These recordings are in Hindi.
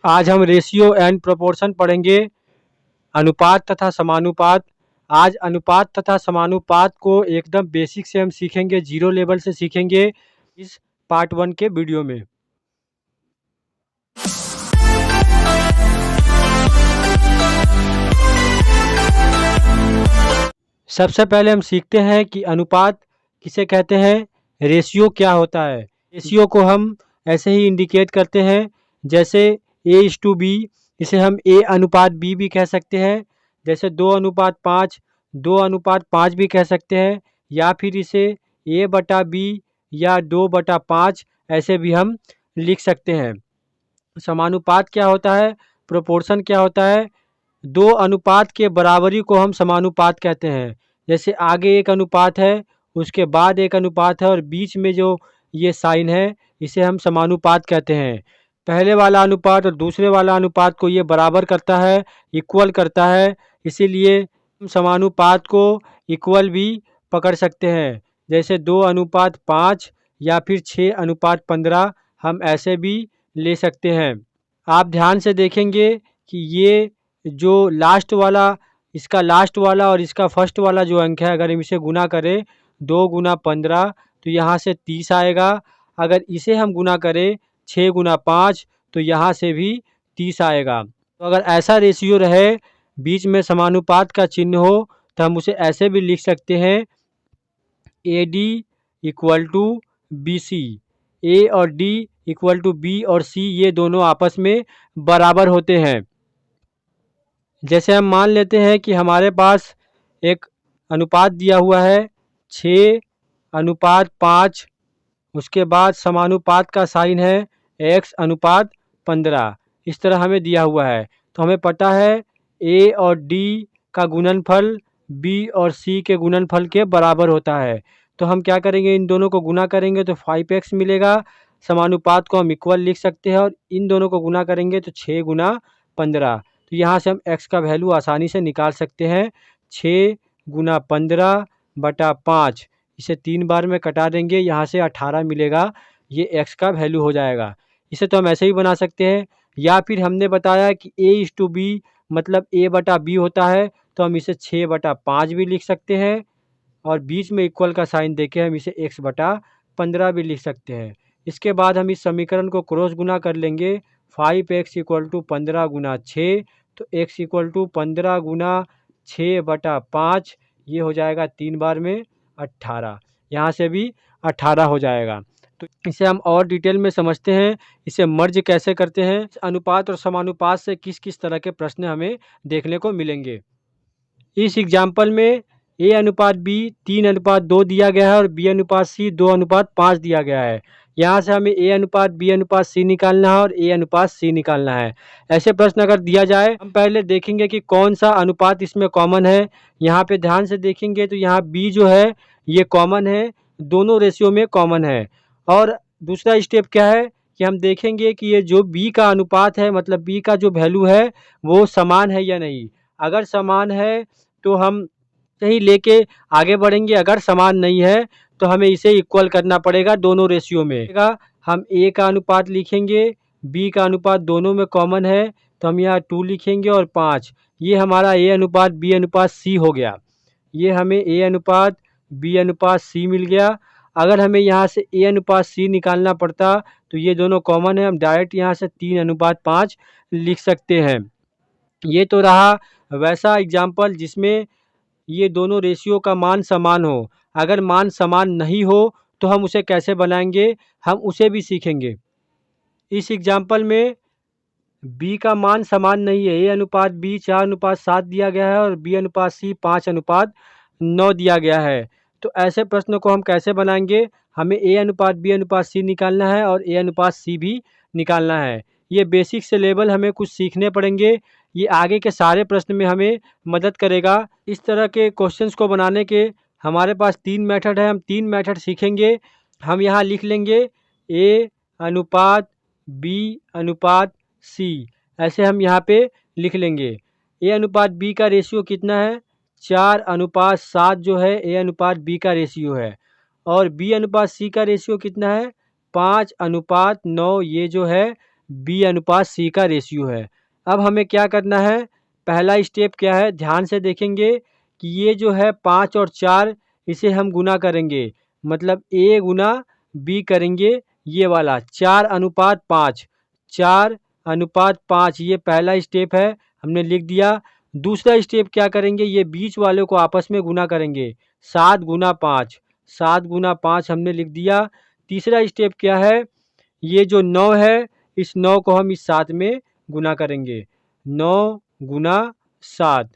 आज हम रेशियो एंड प्रोपोर्शन पढ़ेंगे, अनुपात तथा समानुपात। आज अनुपात तथा समानुपात को एकदम बेसिक से हम सीखेंगे, जीरो लेवल से सीखेंगे इस पार्ट 1 के वीडियो में। सबसे पहले हम सीखते हैं कि अनुपात किसे कहते हैं, रेशियो क्या होता है। रेशियो को हम ऐसे ही इंडिकेट करते हैं, जैसे A/B, इसे हम A अनुपात B भी कह सकते हैं। जैसे 2:5, 2:5 भी कह सकते हैं, या फिर इसे A/B या 2/5 ऐसे भी हम लिख सकते हैं। समानुपात क्या होता है, प्रोपोर्शन क्या होता है, दो अनुपात के बराबरी को हम समानुपात कहते हैं। जैसे आगे एक अनुपात है, उसके बाद एक अनुपात है और बीच में जो ये साइन है, इसे हम समानुपात कहते हैं। पहले वाला अनुपात और दूसरे वाला अनुपात को ये बराबर करता है, इक्वल करता है, इसीलिए हम समानुपात को इक्वल भी पकड़ सकते हैं। जैसे 2:5 या फिर 6:15 हम ऐसे भी ले सकते हैं। आप ध्यान से देखेंगे कि ये जो लास्ट वाला, इसका लास्ट वाला और इसका फर्स्ट वाला जो अंक है, अगर हम इसे गुना करें 2 × 15 तो यहाँ से 30 आएगा। अगर इसे हम गुना करें 6 × 5 तो यहाँ से भी 30 आएगा। तो अगर ऐसा रेशियो रहे, बीच में समानुपात का चिन्ह हो, तो हम उसे ऐसे भी लिख सकते हैं, AD = BC। A और D = B और C, ये दोनों आपस में बराबर होते हैं। जैसे हम मान लेते हैं कि हमारे पास एक अनुपात दिया हुआ है 6:5, उसके बाद समानुपात का साइन है X:15, इस तरह हमें दिया हुआ है। तो हमें पता है A और D का गुणनफल B और C के गुणनफल के बराबर होता है। तो हम क्या करेंगे, इन दोनों को गुना करेंगे तो 5x मिलेगा। समानुपात को हम इक्वल लिख सकते हैं और इन दोनों को गुना करेंगे तो 6 × 15। तो यहाँ से हम x का वैल्यू आसानी से निकाल सकते हैं, 6 × 15/5। इसे 3 बार में कटा देंगे, यहाँ से 18 मिलेगा, ये x का वैल्यू हो जाएगा। इसे तो हम ऐसे ही बना सकते हैं, या फिर हमने बताया कि A/B मतलब A/B होता है, तो हम इसे 6/5 भी लिख सकते हैं और बीच में इक्वल का साइन देके हम इसे x/15 भी लिख सकते हैं। इसके बाद हम इस समीकरण को क्रॉस गुना कर लेंगे, 5x = 15 × 6, तो x = 15 × 6/5, ये हो जाएगा 3 बार में 18, यहाँ से भी 18 हो जाएगा। तो इसे हम और डिटेल में समझते हैं, इसे मर्ज कैसे करते हैं। अनुपात और समानुपात से किस किस तरह के प्रश्न हमें देखने को मिलेंगे। इस एग्जाम्पल में A/B 3:2 दिया गया है और B/C 2:5 दिया गया है। यहाँ से हमें A/B/C निकालना है और A/C निकालना है। ऐसे प्रश्न अगर दिया जाए, हम पहले देखेंगे कि कौन सा अनुपात इसमें कॉमन है। यहाँ पे ध्यान से देखेंगे तो यहाँ B जो है ये कॉमन है, दोनों रेशियो में कॉमन है। और दूसरा स्टेप क्या है कि हम देखेंगे कि ये जो B का अनुपात है, मतलब B का जो वैल्यू है वो समान है या नहीं। अगर समान है तो हम सही लेके आगे बढ़ेंगे, अगर समान नहीं है तो हमें इसे इक्वल करना पड़ेगा दोनों रेशियो में। हम A का अनुपात लिखेंगे, B का अनुपात दोनों में कॉमन है, तो हम यहाँ 2 लिखेंगे और 5, ये हमारा A/B/C हो गया। ये हमें A/B/C मिल गया। अगर हमें यहाँ से A/C निकालना पड़ता तो ये दोनों कॉमन है, हम डायरेक्ट यहाँ से 3:5 लिख सकते हैं। ये तो रहा वैसा एग्जाम्पल जिसमें ये दोनों रेशियो का मान समान हो। अगर मान समान नहीं हो तो हम उसे कैसे बनाएंगे, हम उसे भी सीखेंगे। इस एग्जाम्पल में B का मान समान नहीं है, A/B 4:7 दिया गया है और B/C 5:9 दिया गया है। तो ऐसे प्रश्न को हम कैसे बनाएंगे, हमें A/B/C निकालना है और A/C भी निकालना है। ये बेसिक से लेवल हमें कुछ सीखने पड़ेंगे, ये आगे के सारे प्रश्न में हमें मदद करेगा। इस तरह के क्वेश्चंस को बनाने के हमारे पास 3 मेथड है, हम 3 मेथड सीखेंगे। हम यहाँ लिख लेंगे A/B/C, ऐसे हम यहाँ पे लिख लेंगे। A/B का रेशियो कितना है, 4:7 जो है A/B का रेशियो है, और B/C का रेशियो कितना है, 5:9 ये जो है बी अनुपात सी का रेशियो है। अब हमें क्या करना है, पहला स्टेप क्या है, ध्यान से देखेंगे कि ये जो है 5 और 4 इसे हम गुना करेंगे, मतलब ए गुना बी करेंगे, ये वाला 4:5, 4:5 ये पहला स्टेप है, हमने लिख दिया। दूसरा स्टेप क्या करेंगे, ये बीच वाले को आपस में गुना करेंगे, 7 गुना 5, 7 गुना 5 हमने लिख दिया। तीसरा स्टेप क्या है, ये जो 9 है, इस 9 को हम इस 7 में गुना करेंगे, 9 गुना 7।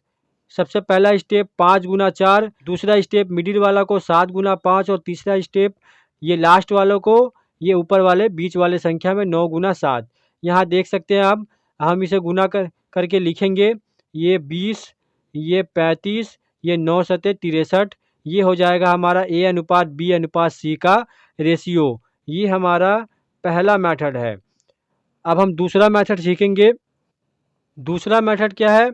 सबसे पहला स्टेप 5 गुना 4, दूसरा स्टेप मिडिल वाला को 7 गुना 5 और तीसरा स्टेप ये लास्ट वालों को, ये ऊपर वाले बीच वाले संख्या में 9 गुना 7। यहाँ देख सकते हैं आप, हम इसे गुना करके लिखेंगे, ये 20, ये 35, ये 9 सते 63, ये हो जाएगा हमारा ए अनुपात बी अनुपात सी का रेशियो। ये हमारा पहला मेथड है। अब हम दूसरा मेथड सीखेंगे। दूसरा मेथड क्या है,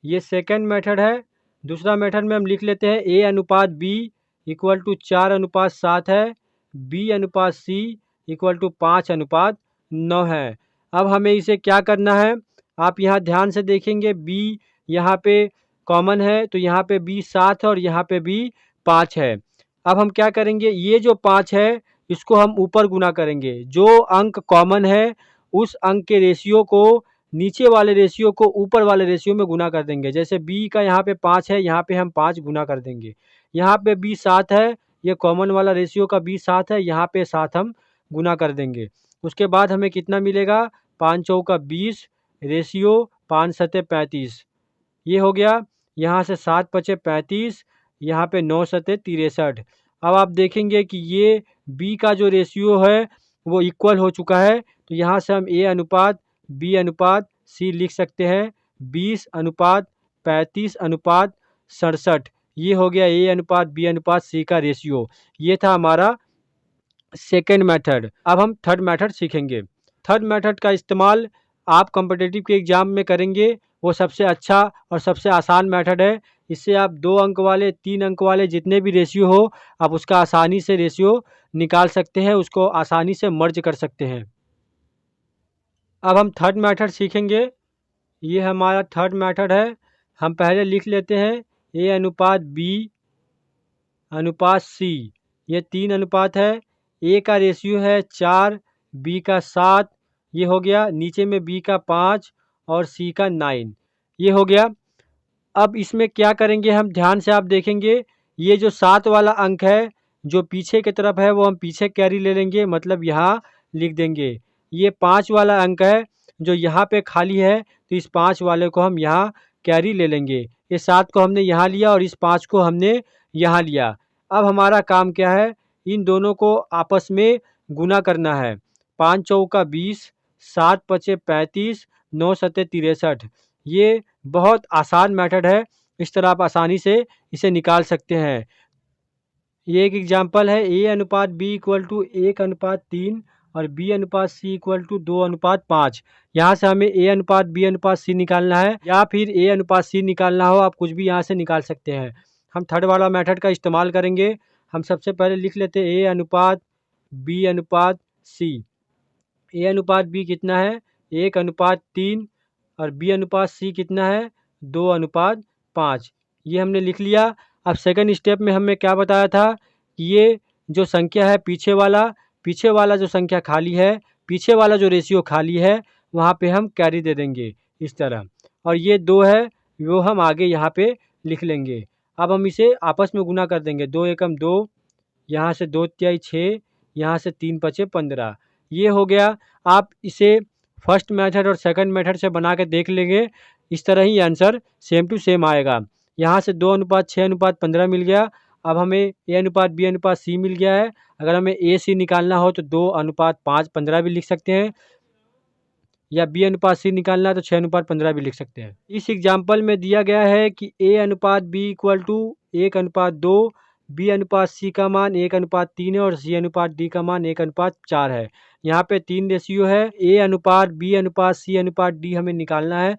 ये सेकंड मेथड है। दूसरा मेथड में हम लिख लेते हैं ए अनुपात बी इक्वल टू 4:7 है, बी अनुपात सी इक्वल टू 5:9 है। अब हमें इसे क्या करना है, आप यहाँ ध्यान से देखेंगे, बी यहाँ पे कॉमन है, तो यहाँ पे बी 7 है और यहाँ पे बी 5 है। अब हम क्या करेंगे, ये जो 5 है इसको हम ऊपर गुना करेंगे, जो अंक कॉमन है उस अंक के रेशियो को नीचे वाले रेशियो को ऊपर वाले रेशियो में गुना कर देंगे। जैसे बी का यहाँ पे 5 है, यहाँ पे हम 5 गुना कर देंगे। यहाँ पे बी 7 है, ये कॉमन वाला रेशियो का बी 7 है, यहाँ पे 7 हम गुना कर देंगे। उसके बाद हमें कितना मिलेगा, 5 चौका 20 रेशियो 5 सते 35, ये हो गया। यहाँ से 7 पचे 35, यहाँ पे 9 सते 63। अब आप देखेंगे कि ये बी का जो रेशियो है वो इक्वल हो चुका है, तो यहाँ से हम ए अनुपात बी अनुपात सी लिख सकते हैं, 20:35:67, ये हो गया ए अनुपात बी अनुपात सी का रेशियो। ये था हमारा सेकेंड मेथड। अब हम थर्ड मेथड सीखेंगे। थर्ड मेथड का इस्तेमाल आप कॉम्पिटिटिव के एग्ज़ाम में करेंगे, वो सबसे अच्छा और सबसे आसान मेथड है। इससे आप 2 अंक वाले 3 अंक वाले जितने भी रेशियो हो, आप उसका आसानी से रेशियो निकाल सकते हैं, उसको आसानी से मर्ज कर सकते हैं। अब हम थर्ड मेथड सीखेंगे। ये हमारा थर्ड मेथड है। हम पहले लिख लेते हैं ए अनुपात बी अनुपात सी, ये 3 अनुपात है। ए का रेशियो है 4, बी का 7, ये हो गया। नीचे में बी का 5 और सी का 9, ये हो गया। अब इसमें क्या करेंगे, हम ध्यान से आप देखेंगे, ये जो 7 वाला अंक है जो पीछे की तरफ है वो हम पीछे कैरी ले लेंगे, मतलब यहाँ लिख देंगे। ये 5 वाला अंक है जो यहाँ पे खाली है, तो इस 5 वाले को हम यहाँ कैरी ले लेंगे। ये 7 को हमने यहाँ लिया और इस 5 को हमने यहाँ लिया। अब हमारा काम क्या है, इन दोनों को आपस में गुना करना है। 5 चौका 20, 7 पचे 35, 9 सते 63। ये बहुत आसान मेथड है, इस तरह आप आसानी से इसे निकाल सकते हैं। ये एक एग्जांपल है, ए अनुपात बी इक्वल टू 1:3 और बी अनुपात सी इक्वल टू 2:5। यहाँ से हमें ए अनुपात बी अनुपात सी निकालना है, या फिर ए अनुपात सी निकालना हो, आप कुछ भी यहाँ से निकाल सकते हैं। हम थर्ड वाला मेथड का इस्तेमाल करेंगे। हम सबसे पहले लिख लेते हैं ए अनुपात बी अनुपात सी। ए अनुपात बी कितना है, 1:3 और बी अनुपात सी कितना है, 2:5। ये हमने लिख लिया। अब सेकंड स्टेप में हमें क्या बताया था कि ये जो संख्या है पीछे वाला जो संख्या खाली है, पीछे वाला जो रेशियो खाली है, वहाँ पे हम कैरी दे देंगे इस तरह। और ये 2 है वो हम आगे यहाँ पे लिख लेंगे। अब हम इसे आपस में गुना कर देंगे, 2 एकम 2, यहाँ से 2 तिहाई 6, यहाँ से 3 पचे 15, ये हो गया। आप इसे फर्स्ट मेथड और सेकंड मेथड से बना के देख लेंगे, इस तरह ही आंसर सेम टू सेम आएगा। यहाँ से 2:6:15 मिल गया। अब हमें ए अनुपात बी अनुपात सी मिल गया है। अगर हमें ए सी निकालना हो तो 2:5:15 भी लिख सकते हैं, या बी अनुपात सी निकालना है तो 6:15 भी लिख सकते हैं। इस एग्जाम्पल में दिया गया है कि ए अनुपात बी इक्वल टू 1:2, बी अनुपात सी का मान 1:3 है और सी अनुपात डी का मान 1:4 है। यहाँ पे 3 रेशियो है, ए अनुपात बी अनुपात सी अनुपात डी हमें निकालना है।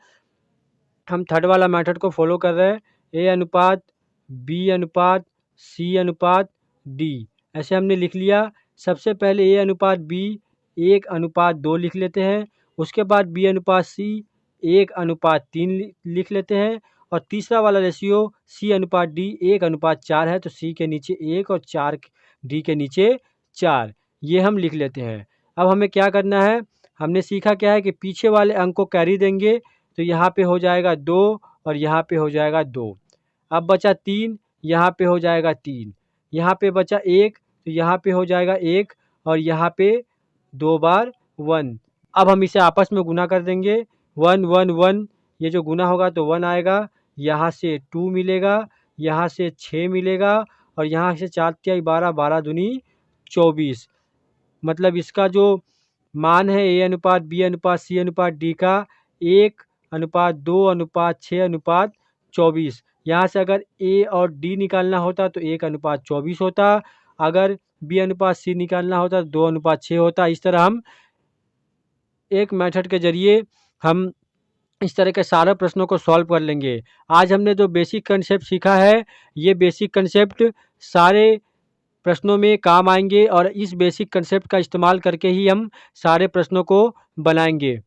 हम थर्ड वाला मेथड को फॉलो कर रहे हैं, ए अनुपात बी अनुपात सी अनुपात डी, ऐसे हमने लिख लिया। सबसे पहले ए अनुपात बी 1:2 लिख लेते हैं, उसके बाद बी अनुपात सी 1:3 लिख लेते हैं। और तीसरा वाला रेशियो सी अनुपात डी 1:4 है, तो सी के नीचे 1 और 4 डी के नीचे 4, ये हम लिख लेते हैं। अब हमें क्या करना है, हमने सीखा क्या है कि पीछे वाले अंक को कैरी देंगे, तो यहाँ पे हो जाएगा 2 और यहाँ पे हो जाएगा 2। अब बचा 3, यहाँ पे हो जाएगा 3, यहाँ पे बचा 1, तो यहाँ पे हो जाएगा 1 और यहाँ पे 2 बार 1। अब हम इसे आपस में गुना कर देंगे, 1 1 1, ये जो गुना होगा तो 1 आएगा, यहाँ से 2 मिलेगा, यहाँ से 6 मिलेगा और यहाँ से 4 तिहाई 12, 12 दूनी 24। मतलब इसका जो मान है ए अनुपात बी अनुपात सी अनुपात डी का 1:2:6:24। यहाँ से अगर ए और डी निकालना होता तो 1:24 होता, अगर बी अनुपात सी निकालना होता तो 2:6 होता। इस तरह हम एक मेथड के ज़रिए हम इस तरह के सारे प्रश्नों को सॉल्व कर लेंगे। आज हमने जो बेसिक कंसेप्ट सीखा है, ये बेसिक कंसेप्ट सारे प्रश्नों में काम आएंगे और इस बेसिक कंसेप्ट का इस्तेमाल करके ही हम सारे प्रश्नों को बनाएंगे।